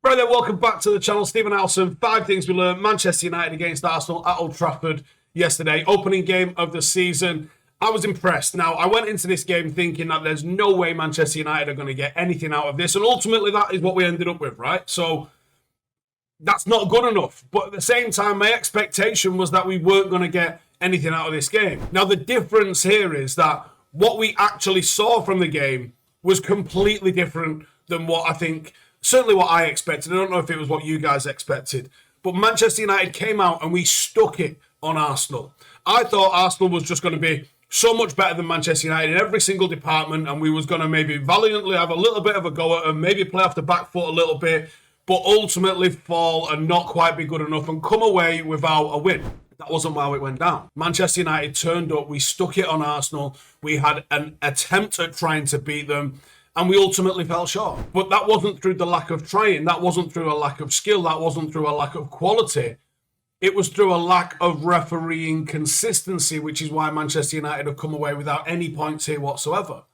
Right then, welcome back to the channel. Stephen Howson. 5 things we learned. Manchester United against Arsenal at Old Trafford yesterday. Opening game of the season. I was impressed. Now, I went into this game thinking that there's no way Manchester United are going to get anything out of this. And ultimately, that is what we ended up with, right? So, that's not good enough. But at the same time, my expectation was that we weren't going to get anything out of this game. Now, the difference here is that what we actually saw from the game was completely different than what I think, certainly what I expected. I don't know if it was what you guys expected. But Manchester United came out and we stuck it on Arsenal. I thought Arsenal was just going to be so much better than Manchester United in every single department, and we was going to maybe valiantly have a little bit of a go at them, maybe play off the back foot a little bit, but ultimately fall and not quite be good enough and come away without a win. That wasn't how it went down. Manchester United turned up, we stuck it on Arsenal, we had an attempt at trying to beat them, and we ultimately fell short. But that wasn't through the lack of trying, that wasn't through a lack of skill, that wasn't through a lack of quality. It was through a lack of refereeing consistency, which is why Manchester United have come away without any points here whatsoever.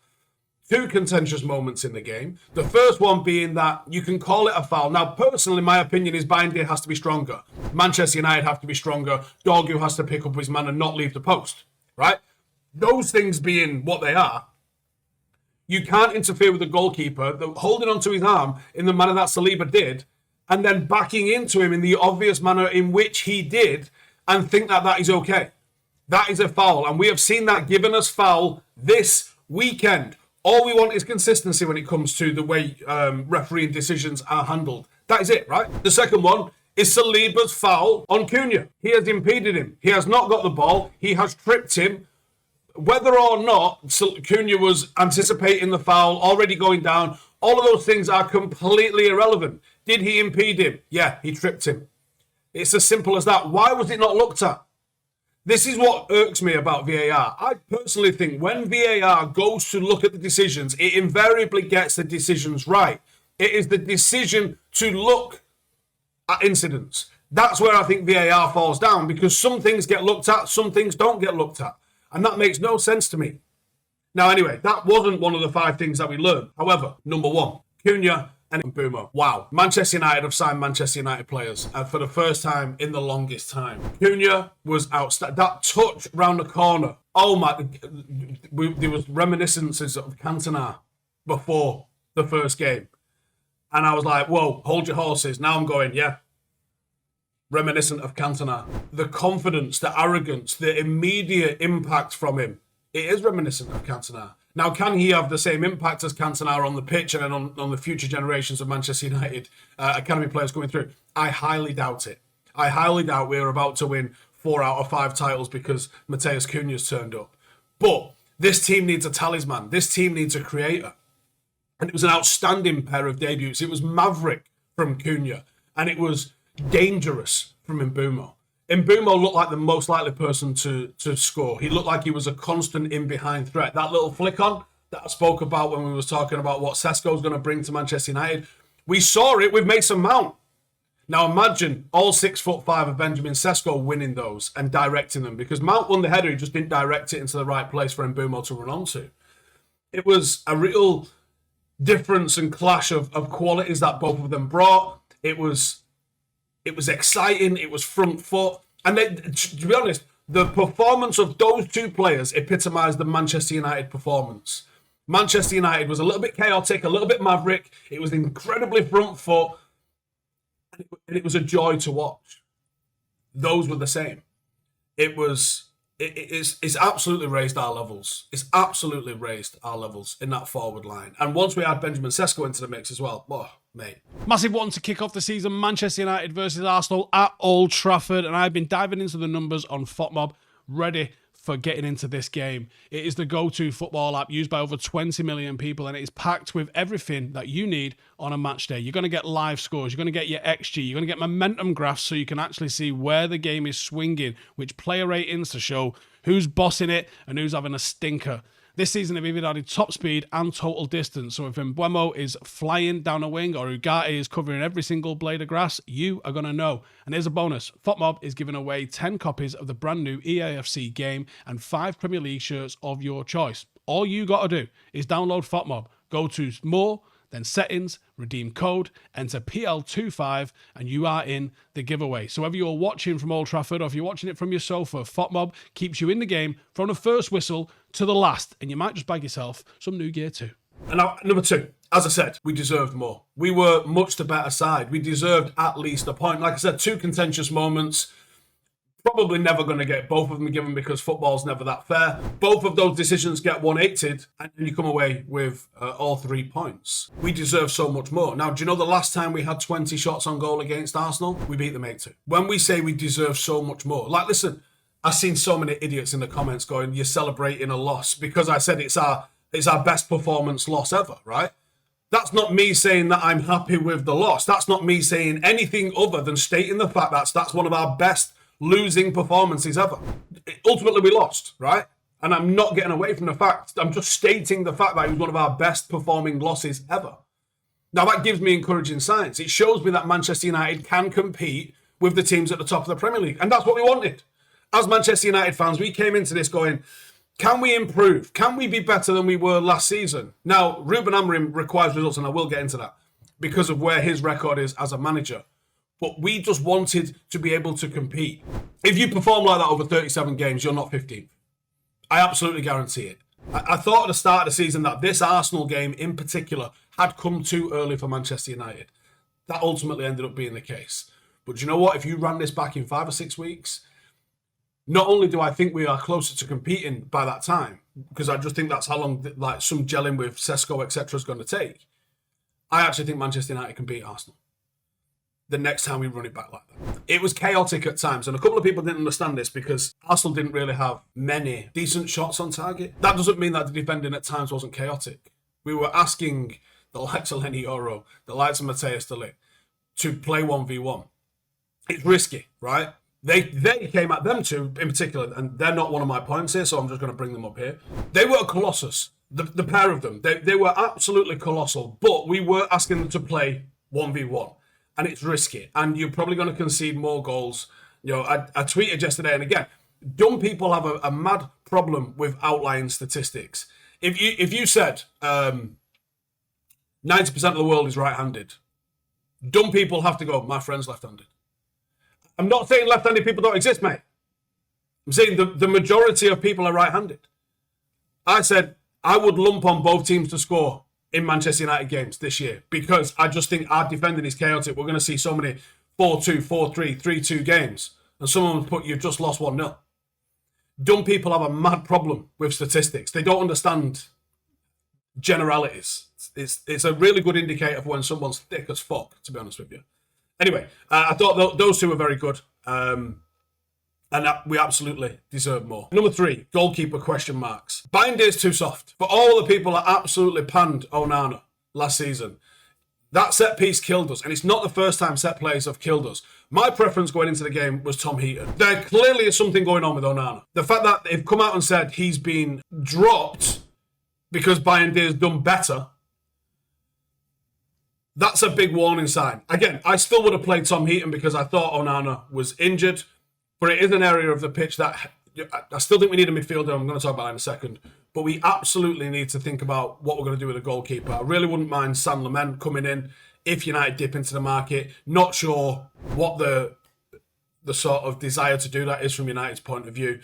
2 contentious moments in the game. The first one being that you can call it a foul. Now, personally, my opinion is Bindy has to be stronger. Manchester United have to be stronger. Dorgu has to pick up his man and not leave the post, right? Those things being what they are, you can't interfere with the goalkeeper, holding onto his arm in the manner that Saliba did, and then backing into him in the obvious manner in which he did, and think that that is okay. That is a foul, and we have seen that given us foul this weekend. All we want is consistency when it comes to the way refereeing decisions are handled. That is it, right? The second one is Saliba's foul on Kuna. He has impeded him. He has not got the ball. He has tripped him. Whether or not Kuna was anticipating the foul, already going down, all of those things are completely irrelevant. Did he impede him? Yeah, he tripped him. It's as simple as that. Why was it not looked at? This is what irks me about VAR. I personally think when VAR goes to look at the decisions, it invariably gets the decisions right. It is the decision to look at incidents. That's where I think VAR falls down, because some things get looked at, some things don't get looked at. And that makes no sense to me. Now, anyway, that wasn't one of the 5 things that we learned. However, number 1, Kuna and Bruno. Wow. Manchester United have signed Manchester United players for the first time in the longest time. Kuna was outstanding. That touch round the corner. Oh my. There was reminiscences of Cantona before the first game. And I was like, whoa, hold your horses. Now I'm going, yeah. Reminiscent of Cantona. The confidence, the arrogance, the immediate impact from him. It is reminiscent of Cantona. Now, can he have the same impact as Cantona on the pitch and then on the future generations of Manchester United academy players going through? I highly doubt it. I highly doubt we're about to win 4 out of 5 titles because Matheus Cunha's turned up. But this team needs a talisman. This team needs a creator. And it was an outstanding pair of debuts. It was maverick from Cunha, and it was dangerous from Mbeumo. Mbeumo looked like the most likely person to score. He looked like he was a constant in-behind threat. That little flick on that I spoke about when we was talking about what Cesco was going to bring to Manchester United, we saw it with Mason Mount. Now imagine all 6'5" of Benjamin Cesco winning those and directing them, because Mount won the header, he just didn't direct it into the right place for Mbeumo to run onto. It was a real difference and clash of qualities that both of them brought. It was exciting. It was front foot. And to be honest, the performance of those 2 players epitomised the Manchester United performance. Manchester United was a little bit chaotic, a little bit maverick. It was incredibly front foot. And it was a joy to watch. Those were the same. It's absolutely raised our levels. It's absolutely raised our levels in that forward line. And once we add Benjamin Cesco into the mix as well, oh, mate. Massive one to kick off the season, Manchester United versus Arsenal at Old Trafford. And I've been diving into the numbers on FOTMob, ready for getting into this game. It is the go-to football app used by over 20 million people, and it is packed with everything that you need on a match day. You're going to get live scores, you're going to get your XG, you're going to get momentum graphs so you can actually see where the game is swinging, which player ratings to show who's bossing it and who's having a stinker. This season, they've even added top speed and total distance. So if Mbeumo is flying down a wing or Ugarte is covering every single blade of grass, you are going to know. And here's a bonus. FOTMob is giving away 10 copies of the brand new EAFC game and 5 Premier League shirts of your choice. All you got to do is download FOTMob. Go to more, then settings, redeem code, enter PL25, and you are in the giveaway. So whether you're watching from Old Trafford or if you're watching it from your sofa, FOTMob keeps you in the game from the first whistle to the last, and you might just bag yourself some new gear too. And now, number 2, as I said, we deserved more. We were much the better side. We deserved at least a point. Like I said, 2 contentious moments. Probably never going to get both of them given because football's never that fair. Both of those decisions get 180'd and you come away with all 3 points. We deserve so much more. Now, do you know the last time we had 20 shots on goal against Arsenal? We beat them 8-2. When we say we deserve so much more, like, listen, I've seen so many idiots in the comments going, you're celebrating a loss because I said it's our best performance loss ever, right? That's not me saying that I'm happy with the loss. That's not me saying anything other than stating the fact that that's one of our best losing performances ever. Ultimately, we lost, right? And I'm not getting away from the fact. I'm just stating the fact that it was one of our best performing losses ever. Now, that gives me encouraging signs. It shows me that Manchester United can compete with the teams at the top of the Premier League. And that's what we wanted. As Manchester United fans, we came into this going, can we improve? Can we be better than we were last season? Now, Ruben Amorim requires results, and I will get into that, because of where his record is as a manager. But we just wanted to be able to compete. If you perform like that over 37 games, you're not 15th. I absolutely guarantee it. I thought at the start of the season that this Arsenal game in particular had come too early for Manchester United. That ultimately ended up being the case. But do you know what? If you ran this back in 5 or 6 weeks, not only do I think we are closer to competing by that time, because I just think that's how long like some gelling with Cesco, etc. is going to take. I actually think Manchester United can beat Arsenal the next time we run it back like that. It was chaotic at times, and a couple of people didn't understand this because Arsenal didn't really have many decent shots on target. That doesn't mean that the defending at times wasn't chaotic. We were asking the likes of Lenny Yoro, the likes of Matthias de Ligt to play 1v1. It's risky, right? They came at them too, in particular, and they're not one of my points here, so I'm just going to bring them up here. They were a colossus, the pair of them. They were absolutely colossal, but we were asking them to play 1v1. And it's risky, and you're probably going to concede more goals. You know, I tweeted yesterday, and again, dumb people have a mad problem with outlying statistics. If you said 90% of the world is right-handed, dumb people have to go, my friend's left-handed. I'm not saying left-handed people don't exist, mate. I'm saying the majority of people are right-handed. I said I would lump on both teams to score in Manchester United games this year because I just think our defending is chaotic. We're going to see so many 4-2, 4-3, 3-2 games, and someone put you've just lost 1-0. Dumb people have a mad problem with statistics. They don't understand generalities. It's a really good indicator for when someone's thick as fuck, to be honest with you. Anyway, I thought those 2 were very good. And we absolutely deserve more. Number 3, goalkeeper question marks. Buying days too soft. For all the people that absolutely panned Onana last season, that set piece killed us. And it's not the first time set plays have killed us. My preference going into the game was Tom Heaton. There clearly is something going on with Onana. The fact that they've come out and said he's been dropped because Bayern has done better, that's a big warning sign. Again, I still would have played Tom Heaton because I thought Onana was injured. But it is an area of the pitch that I still think we need a midfielder. I'm going to talk about that in a second. But we absolutely need to think about what we're going to do with a goalkeeper. I really wouldn't mind San Lament coming in if United dip into the market. Not sure what the sort of desire to do that is from United's point of view.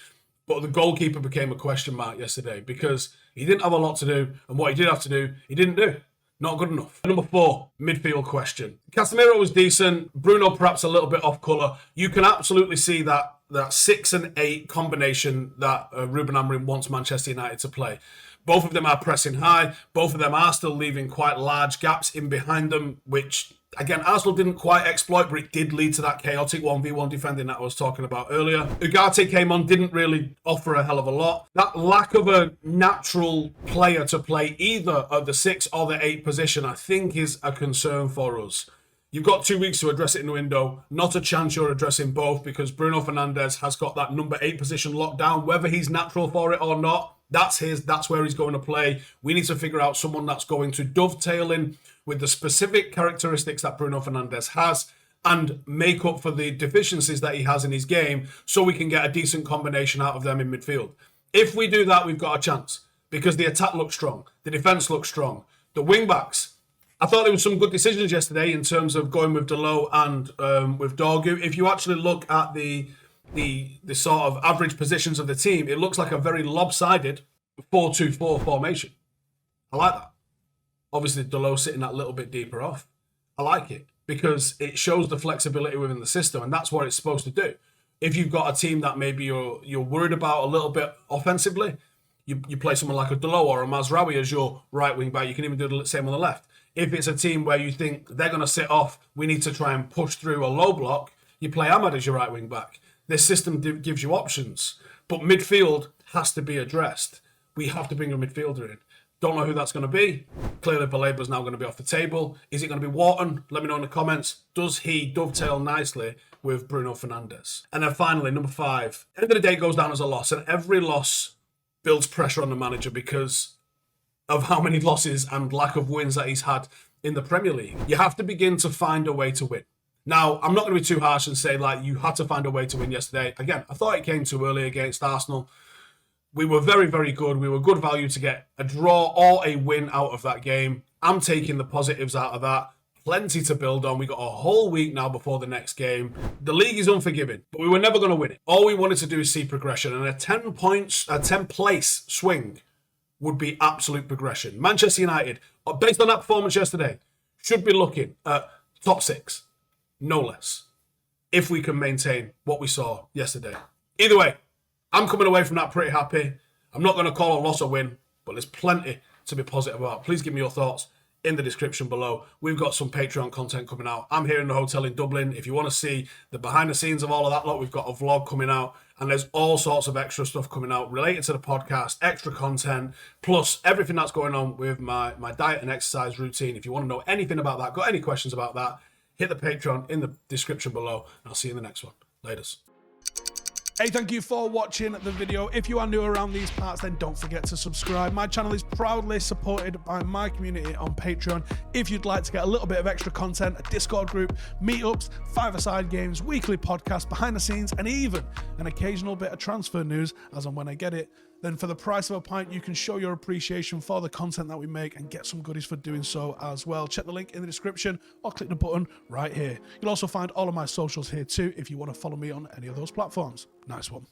But the goalkeeper became a question mark yesterday because he didn't have a lot to do. And what he did have to do, he didn't do. Not good enough. Number 4, midfield question. Casemiro was decent. Bruno perhaps a little bit off colour. You can absolutely see that 6 and 8 combination that Ruben Amorim wants Manchester United to play. Both of them are pressing high. Both of them are still leaving quite large gaps in behind them, which, again, Arsenal didn't quite exploit, but it did lead to that chaotic 1v1 defending that I was talking about earlier. Ugarte came on, didn't really offer a hell of a lot. That lack of a natural player to play either at the 6 or the 8 position, I think, is a concern for us. You've got 2 weeks to address it in the window. Not a chance you're addressing both because Bruno Fernandes has got that number 8 position locked down. Whether he's natural for it or not, that's where he's going to play. We need to figure out someone that's going to dovetail in with the specific characteristics that Bruno Fernandes has and make up for the deficiencies that he has in his game so we can get a decent combination out of them in midfield. If we do that, we've got a chance because the attack looks strong. The defence looks strong. The wing-backs, I thought there were some good decisions yesterday in terms of going with Delo and with Dorgu. If you actually look at the sort of average positions of the team, it looks like a very lopsided 4-2-4 formation. I like that. Obviously, Delo sitting that little bit deeper off. I like it because it shows the flexibility within the system, and that's what it's supposed to do. If you've got a team that maybe you're worried about a little bit offensively, you play someone like a Delo or a Mazraoui as your right wing back. You can even do the same on the left. If it's a team where you think they're going to sit off, we need to try and push through a low block, you play Ahmad as your right wing back. This system gives you options, but midfield has to be addressed. We have to bring a midfielder in. Don't know who that's going to be. Clearly, Baleba's now going to be off the table. Is it going to be Wharton? Let me know in the comments. Does he dovetail nicely with Bruno Fernandes? And then finally, number 5. End of the day goes down as a loss, and every loss builds pressure on the manager because of how many losses and lack of wins that he's had in the Premier League. You have to begin to find a way to win. Now, I'm not going to be too harsh and say, like, you had to find a way to win yesterday. Again, I thought it came too early against Arsenal. We were very, very good. We were good value to get a draw or a win out of that game. I'm taking the positives out of that. Plenty to build on. We got a whole week now before the next game. The league is unforgiving, but we were never going to win it. All we wanted to do is see progression, and a 10-place swing would be absolute progression. Manchester United, based on that performance yesterday, should be looking at top 6, no less, if we can maintain what we saw yesterday. Either way, I'm coming away from that pretty happy. I'm not going to call a loss a win, but there's plenty to be positive about. Please give me your thoughts in the description below. We've got some Patreon content coming out. I'm here in the hotel in Dublin. If you want to see the behind the scenes of all of that lot, we've got a vlog coming out, and there's all sorts of extra stuff coming out related to the podcast, extra content, plus everything that's going on with my diet and exercise routine. If you want to know anything about that, got any questions about that, hit the Patreon in the description below, and I'll see you in the next one. Laters. Hey, thank you for watching the video. If you are new around these parts, then don't forget to subscribe. My channel is proudly supported by my community on Patreon. If you'd like to get a little bit of extra content, a Discord group, meetups, 5-a-side games, weekly podcasts, behind the scenes, and even an occasional bit of transfer news as and when I get it, then for the price of a pint, you can show your appreciation for the content that we make and get some goodies for doing so as well. Check the link in the description or click the button right here. You'll also find all of my socials here too if you want to follow me on any of those platforms. Nice one.